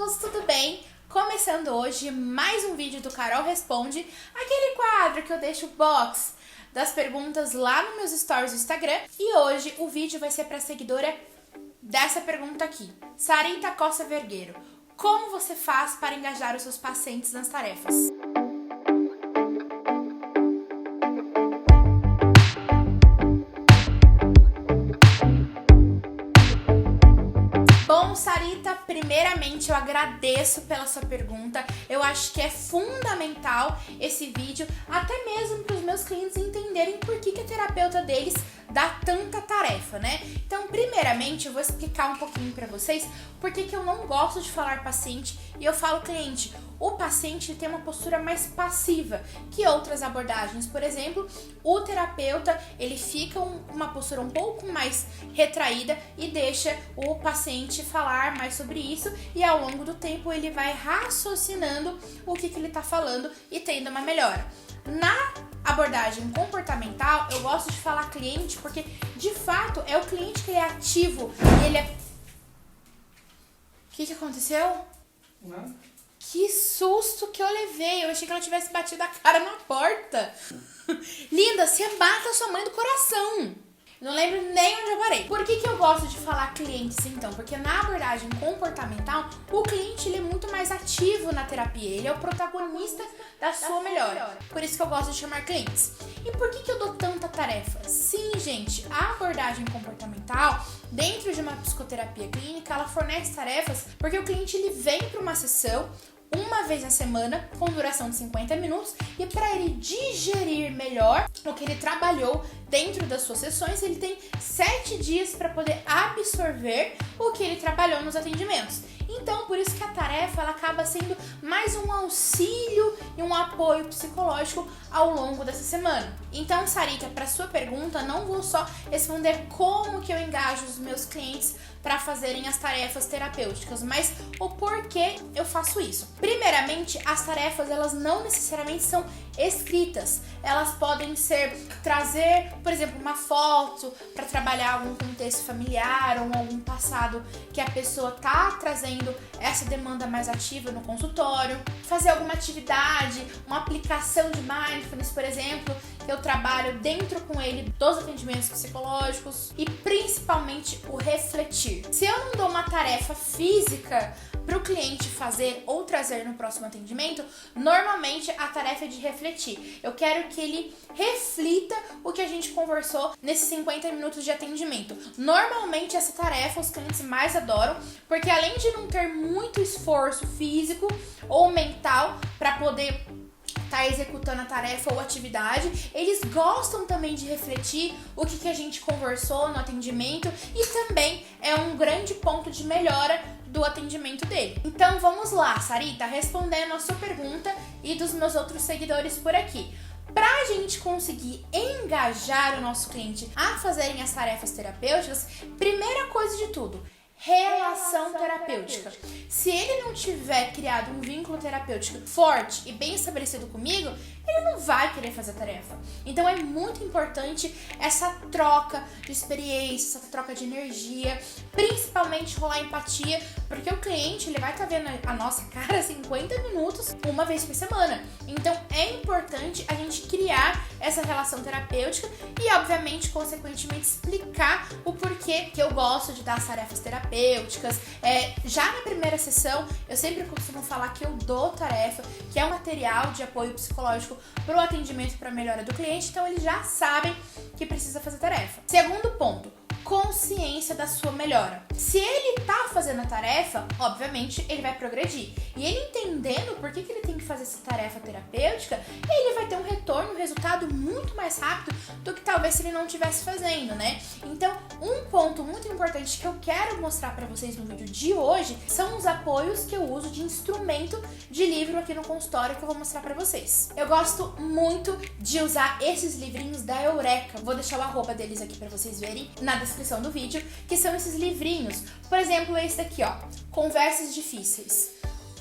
amigos, tudo bem? Começando hoje mais um vídeo do Carol Responde, aquele quadro que eu deixo o box das perguntas lá nos meus stories do Instagram. E hoje o vídeo vai ser para a seguidora dessa pergunta aqui, Sarita Costa Vergueiro. Como você faz para engajar os seus pacientes nas tarefas? Bom, Sarita, primeiramente eu agradeço pela sua pergunta. Eu acho que é fundamental esse vídeo, até mesmo para os meus clientes entenderem por que a terapeuta deles dá tanta tarefa, né? Então, primeiramente, eu vou explicar um pouquinho para vocês por que eu não gosto de falar paciente e eu falo cliente. O paciente tem uma postura mais passiva que outras abordagens. Por exemplo, o terapeuta, ele fica uma postura um pouco mais retraída e deixa o paciente falar mais sobre isso, e ao longo do tempo ele vai raciocinando o que ele está falando e tendo uma melhora. Na abordagem comportamental, eu gosto de falar cliente porque, de fato, é o cliente que é ativo e ele é... O que aconteceu? Não. Que susto que eu levei. Eu achei que ela tivesse batido a cara na porta. Linda, você mata a sua mãe do coração. Não lembro nem onde eu parei. Por que eu gosto de falar clientes, então? Porque na abordagem comportamental, o cliente ele é muito mais ativo na terapia. Ele é o protagonista da sua melhora. Por isso que eu gosto de chamar clientes. E por que eu dou tanta tarefa? Sim, gente, a abordagem comportamental, dentro de uma psicoterapia clínica, ela fornece tarefas porque o cliente ele vem para uma sessão uma vez na semana, com duração de 50 minutos, e para ele digerir melhor o que ele trabalhou dentro das suas sessões, ele tem 7 dias para poder absorver o que ele trabalhou nos atendimentos. Então, por isso que a tarefa ela acaba sendo mais um auxílio e um apoio psicológico ao longo dessa semana. Então, Sarita, para sua pergunta, não vou só responder como que eu engajo os meus clientes para fazerem as tarefas terapêuticas, mas o porquê eu faço isso. Primeiramente, as tarefas elas não necessariamente são escritas. Elas podem ser trazer, por exemplo, uma foto para trabalhar algum contexto familiar ou algum passado que a pessoa tá trazendo essa demanda mais ativa no consultório, fazer alguma atividade, uma aplicação de mindfulness, por exemplo, que eu trabalho dentro com ele dos atendimentos psicológicos, e principalmente o refletir. Se eu não dou uma tarefa física para o cliente fazer ou trazer no próximo atendimento, normalmente a tarefa é de refletir. Eu quero que ele reflita o que a gente conversou nesses 50 minutos de atendimento. Normalmente essa tarefa os clientes mais adoram, porque além de não ter muito esforço físico ou mental para poder tá executando a tarefa ou atividade, eles gostam também de refletir o que a gente conversou no atendimento, e também é um grande ponto de melhora do atendimento dele. Então vamos lá, Sarita, respondendo a sua pergunta e dos meus outros seguidores por aqui. Para a gente conseguir engajar o nosso cliente a fazerem as tarefas terapêuticas, primeira coisa de tudo, relação terapêutica. Se ele não tiver criado um vínculo terapêutico forte e bem estabelecido comigo, ele não vai querer fazer a tarefa. Então é muito importante essa troca de experiência, essa troca de energia, principalmente rolar empatia, porque o cliente ele vai estar vendo a nossa cara 50 minutos uma vez por semana. Então é importante a gente criar essa relação terapêutica e, obviamente, consequentemente, explicar o porquê que eu gosto de dar as tarefas terapêuticas. Já na primeira sessão, eu sempre costumo falar que eu dou tarefa, que é um material de apoio psicológico para o atendimento, para a melhora do cliente, então eles já sabem que precisa fazer tarefa. Segundo ponto, consciência da sua melhora. Se ele tá fazendo a tarefa, obviamente ele vai progredir. E ele entendendo por que ele tem que fazer essa tarefa terapêutica, ele vai ter um retorno, um resultado muito mais rápido do que talvez se ele não estivesse fazendo, né? Então, um ponto muito importante que eu quero mostrar para vocês no vídeo de hoje são os apoios que eu uso de instrumento de livro aqui no consultório, que eu vou mostrar para vocês. Eu gosto muito de usar esses livrinhos da Eureka. Vou deixar o arroba deles aqui para vocês verem na descrição do vídeo, que são esses livrinhos. Por exemplo, esse daqui, ó, Conversas Difíceis.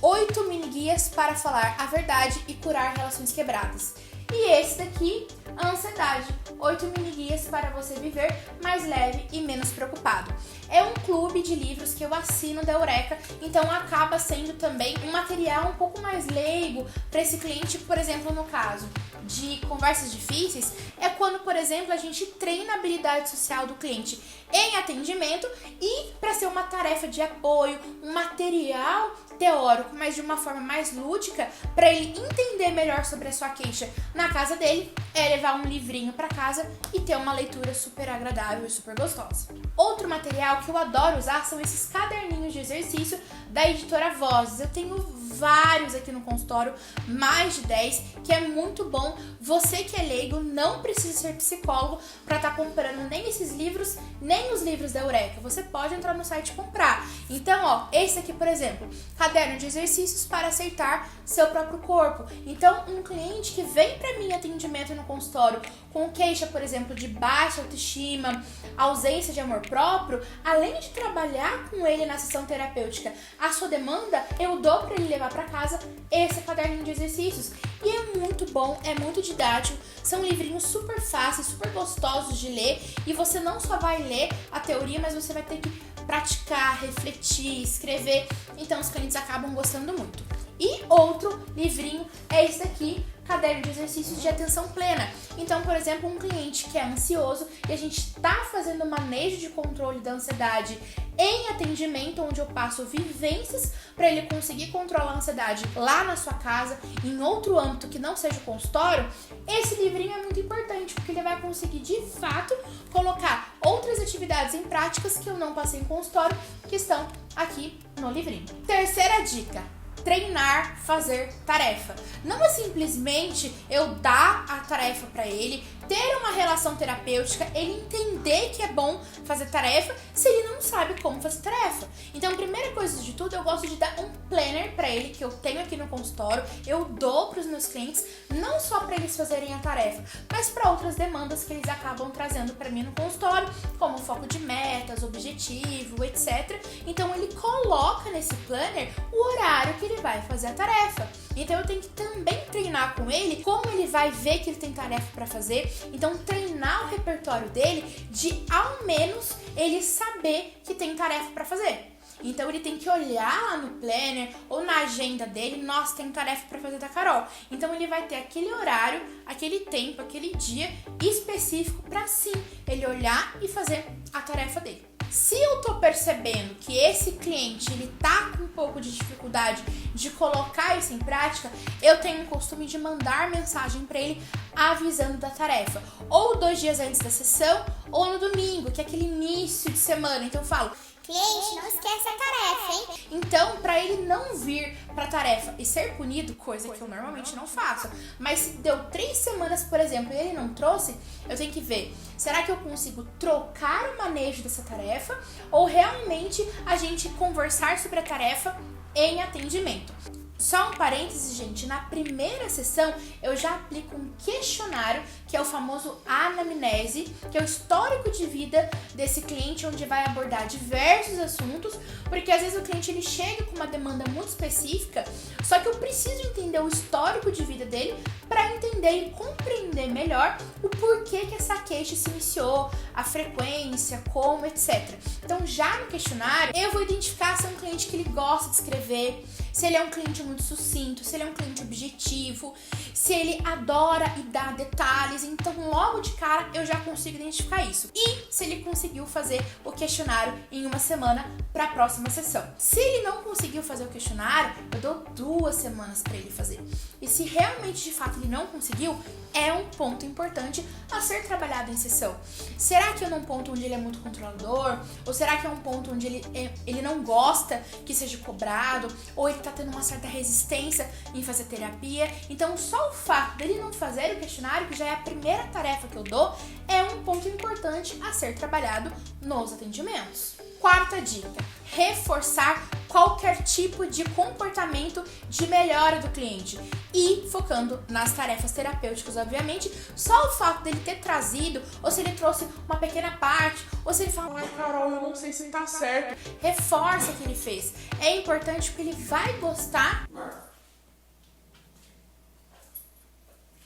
8 mini guias para falar a verdade e curar relações quebradas. E esse daqui, a Ansiedade. 8 mini guias para você viver mais leve e menos preocupado. é um clube de livros que eu assino da Eureka, então acaba sendo também um material um pouco mais leigo para esse cliente. Por exemplo, no caso de conversas difíceis, é quando, por exemplo, a gente treina a habilidade social do cliente em atendimento e para ser uma tarefa de apoio, um material teórico, mas de uma forma mais lúdica, para ele entender melhor sobre a sua queixa na casa dele, é levar um livrinho para casa e ter uma leitura super agradável e super gostosa. Outro material que eu adoro usar são esses caderninhos de exercício da editora Vozes. Eu tenho vários aqui no consultório, mais de 10, que é muito bom. Você que é leigo não precisa ser psicólogo para estar comprando nem esses livros, nem os livros da Eureka. Você pode entrar no site e comprar. Então, ó, esse aqui, por exemplo, caderno de exercícios para aceitar seu próprio corpo. Então, um cliente que vem para mim em atendimento no consultório com queixa, por exemplo, de baixa autoestima, ausência de amor próprio, além de trabalhar com ele na sessão terapêutica a sua demanda, eu dou para ele levar para casa esse caderninho de exercícios. E é muito bom, é muito didático, são livrinhos super fáceis, super gostosos de ler, e você não só vai ler a teoria, mas você vai ter que praticar, refletir, escrever. Então os clientes acabam gostando muito. E outro livrinho é esse aqui, caderno de exercícios de atenção plena. Então, por exemplo, um cliente que é ansioso e a gente está fazendo manejo de controle da ansiedade em atendimento, onde eu passo vivências para ele conseguir controlar a ansiedade lá na sua casa, em outro âmbito que não seja o consultório, esse livrinho é muito importante, porque ele vai conseguir de fato colocar outras atividades em práticas que eu não passei em consultório, que estão aqui no livrinho. Terceira dica: treinar, fazer tarefa. Não é simplesmente eu dar a tarefa para ele, ter uma relação terapêutica, ele entender que é bom fazer tarefa, se ele não sabe como fazer tarefa. Então, primeira coisa de tudo, eu gosto de dar um planner para ele, que eu tenho aqui no consultório, eu dou para os meus clientes, não só para eles fazerem a tarefa, mas para outras demandas que eles acabam trazendo para mim no consultório, como foco de metas, objetivo, etc. Então, ele coloca nesse planner o horário que ele vai fazer a tarefa. Então eu tenho que também treinar com ele como ele vai ver que ele tem tarefa para fazer. Então treinar o repertório dele de ao menos ele saber que tem tarefa para fazer. Então ele tem que olhar lá no planner ou na agenda dele, nossa, tem tarefa para fazer da Carol. Então ele vai ter aquele horário, aquele tempo, aquele dia específico para sim ele olhar e fazer a tarefa dele. Se eu tô percebendo que esse cliente ele tá com um pouco de dificuldade de colocar isso em prática, eu tenho o costume de mandar mensagem para ele avisando da tarefa, ou 2 dias antes da sessão, ou no domingo, que é aquele início de semana. Então eu falo: cliente, não esquece a tarefa, hein? Então, para ele não vir para a tarefa e ser punido, coisa que eu normalmente não faço, mas se deu 3 semanas, por exemplo, e ele não trouxe, eu tenho que ver, será que eu consigo trocar o manejo dessa tarefa ou realmente a gente conversar sobre a tarefa em atendimento. Só um parênteses, gente, na primeira sessão eu já aplico um questionário, que é o famoso anamnese, que é o histórico de vida desse cliente, onde vai abordar diversos assuntos, porque às vezes o cliente ele chega com uma demanda muito específica, só que eu preciso entender o histórico de vida dele para entender e compreender melhor o porquê que essa queixa se iniciou, a frequência, como, etc. Então já no questionário eu vou identificar se é um cliente que ele gosta de escrever, se ele é um cliente muito sucinto, se ele é um cliente objetivo, se ele adora e dá detalhes. Então logo de cara eu já consigo identificar isso. E se ele conseguiu fazer o questionário em 1 semana para a próxima sessão. Se ele não conseguiu fazer o questionário, eu dou 2 semanas para ele fazer. E se realmente de fato ele não conseguiu, é um ponto importante a ser trabalhado em sessão. Será que é num ponto onde ele é muito controlador? Ou será que é um ponto onde ele não gosta que seja cobrado? Ou ele tá tendo uma certa resistência em fazer terapia? Então só o fato dele não fazer o questionário, que já é a primeira tarefa que eu dou, é um ponto importante a ser trabalhado nos atendimentos. Quarta dica: reforçar qualquer tipo de comportamento de melhora do cliente e focando nas tarefas terapêuticas, obviamente. Só o fato dele ter trazido, ou se ele trouxe uma pequena parte, ou se ele fala: ai, Carol, eu não sei se tá certo. Reforça o que ele fez. É importante porque ele vai gostar.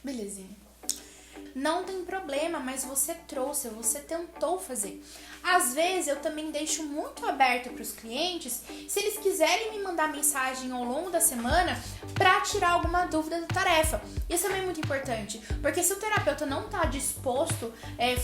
Belezinha. não tem problema, mas você trouxe, você tentou fazer. Às vezes eu também deixo muito aberto para os clientes, se eles quiserem me mandar mensagem ao longo da semana para tirar alguma dúvida da tarefa. Isso também é muito importante, porque se o terapeuta não está disposto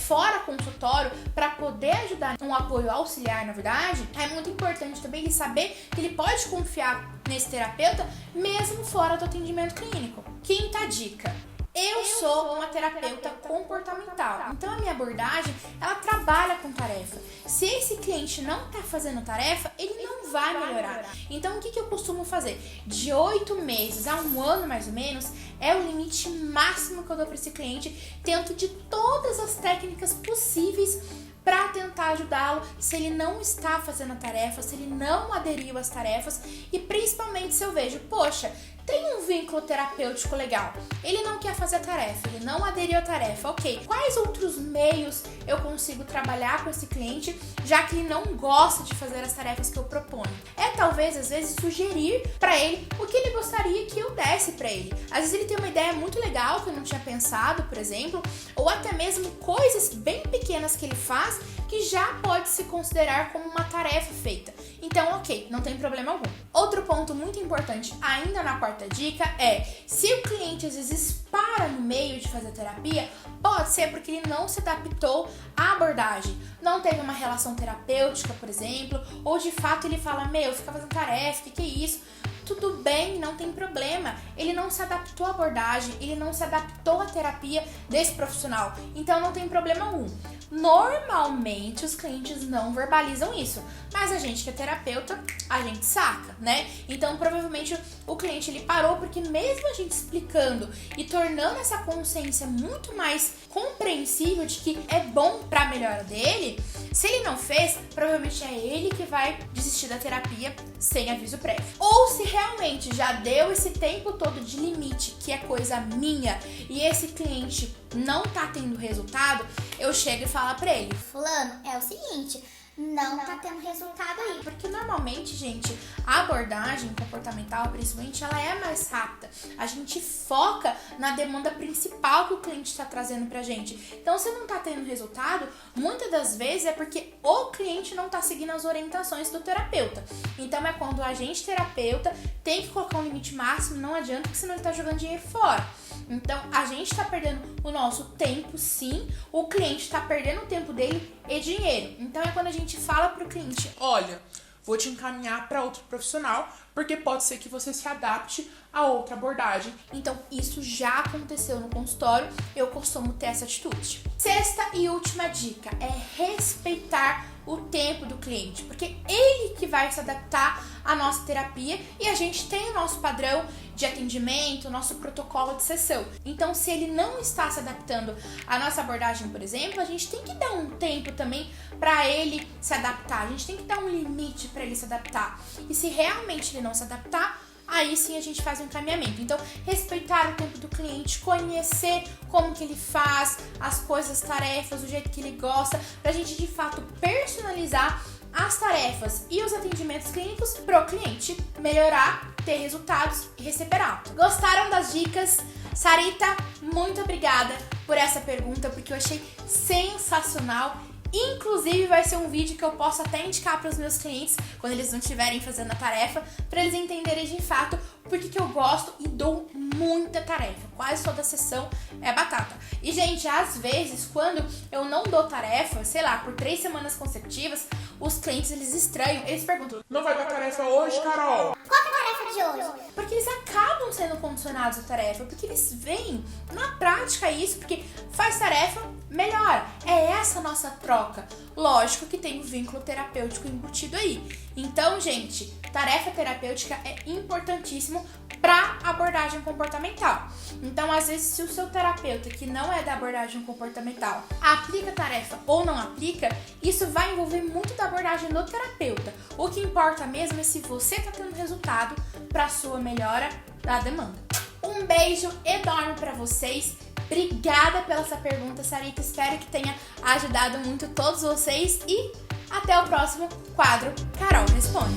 fora consultório para poder ajudar um apoio auxiliar, na verdade, é muito importante também ele saber que ele pode confiar nesse terapeuta mesmo fora do atendimento clínico. Quinta dica. Eu sou uma terapeuta comportamental, então a minha abordagem, ela trabalha com tarefa. Se esse cliente não está fazendo tarefa, ele não vai melhorar. Então o que eu costumo fazer? De 8 meses a 1 ano mais ou menos, é o limite máximo que eu dou para esse cliente. Tento de todas as técnicas possíveis para tentar ajudá-lo se ele não está fazendo a tarefa, se ele não aderiu às tarefas e principalmente se eu vejo, poxa, tem um vínculo terapêutico legal, ele não quer fazer a tarefa, ele não aderiu à tarefa, ok, quais outros meios eu consigo trabalhar com esse cliente, já que ele não gosta de fazer as tarefas que eu proponho? Talvez, às vezes, sugerir para ele o que ele gostaria que eu desse para ele. Às vezes ele tem uma ideia muito legal que eu não tinha pensado, por exemplo, ou até mesmo coisas bem pequenas que ele faz que já pode se considerar como uma tarefa feita. Então, ok, não tem problema algum. Outro ponto muito importante, ainda na quarta dica, é se o cliente às vezes para no meio de fazer terapia, pode ser porque ele não se adaptou à abordagem, não teve uma relação terapêutica, por exemplo, ou de fato ele fala, fica fazendo tarefa, que é isso? Tudo bem, não tem problema. Ele não se adaptou à abordagem, ele não se adaptou à terapia desse profissional. Então não tem problema algum. Normalmente os clientes não verbalizam isso, mas a gente que é terapeuta, a gente saca, né? Então provavelmente o cliente ele parou porque mesmo a gente explicando e tornando essa consciência muito mais compreensível de que é bom pra melhora dele, se ele não fez, provavelmente é ele que vai desistir da terapia sem aviso prévio. Ou se realmente já deu esse tempo todo de limite, que é coisa minha, e esse cliente não tá tendo resultado, eu chego e falo pra ele, fulano, é o seguinte, não tá tendo resultado aí. Porque normalmente, gente, a abordagem comportamental, principalmente, ela é mais rápida. A gente foca na demanda principal que o cliente está trazendo pra gente. Então, se não tá tendo resultado, muitas das vezes é porque o cliente não tá seguindo as orientações do terapeuta. Então, é quando a gente, terapeuta, tem que colocar um limite máximo, não adianta, porque senão ele tá jogando dinheiro fora. Então, a gente tá perdendo o nosso tempo, sim, o cliente tá perdendo o tempo dele e dinheiro. Então, é quando a gente fala pro cliente, Olha, vou te encaminhar para outro profissional, porque pode ser que você se adapte a outra abordagem. então isso já aconteceu no consultório, eu costumo ter essa atitude. Sexta e última dica é respeitar o tempo do cliente, porque ele que vai se adaptar à nossa terapia e a gente tem o nosso padrão de atendimento, o nosso protocolo de sessão. Então, se ele não está se adaptando à nossa abordagem, por exemplo, a gente tem que dar um tempo também para ele se adaptar, a gente tem que dar um limite para ele se adaptar. E se realmente ele não se adaptar, aí sim a gente faz um encaminhamento. Então, respeitar o tempo do cliente, conhecer como que ele faz as coisas, as tarefas, o jeito que ele gosta, pra gente de fato personalizar as tarefas e os atendimentos clínicos pro cliente melhorar, ter resultados e receber alta. Gostaram das dicas? Sarita, muito obrigada por essa pergunta, porque eu achei sensacional. Inclusive vai ser um vídeo que eu posso até indicar para os meus clientes quando eles não estiverem fazendo a tarefa, para eles entenderem de fato porque que eu gosto e dou muita tarefa. Quase toda sessão é batata. E gente, às vezes quando eu não dou tarefa, sei lá, por 3 semanas consecutivas, os clientes eles estranham, eles perguntam: Não vai dar tarefa hoje, Carol? Qual que é a tarefa de hoje? porque eles acabam sendo condicionados à tarefa, porque eles veem na prática isso, porque faz tarefa, melhora. É essa a nossa troca. Lógico que tem um vínculo terapêutico embutido aí. Então, gente, tarefa terapêutica é importantíssimo para abordagem comportamental. Então, às vezes, se o seu terapeuta, que não é da abordagem comportamental, aplica tarefa ou não aplica, isso vai envolver muito da abordagem do terapeuta. O que importa mesmo é se você está tendo resultado para a sua melhora da demanda. Um beijo enorme para vocês. Obrigada pela essa pergunta, Sarita. Espero que tenha ajudado muito todos vocês e até o próximo quadro Carol Responde.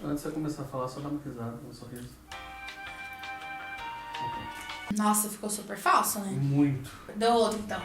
Antes de você começar a falar, só dá uma risada, um sorriso. Okay. Nossa, ficou super falso, né? Muito. Deu outro, então.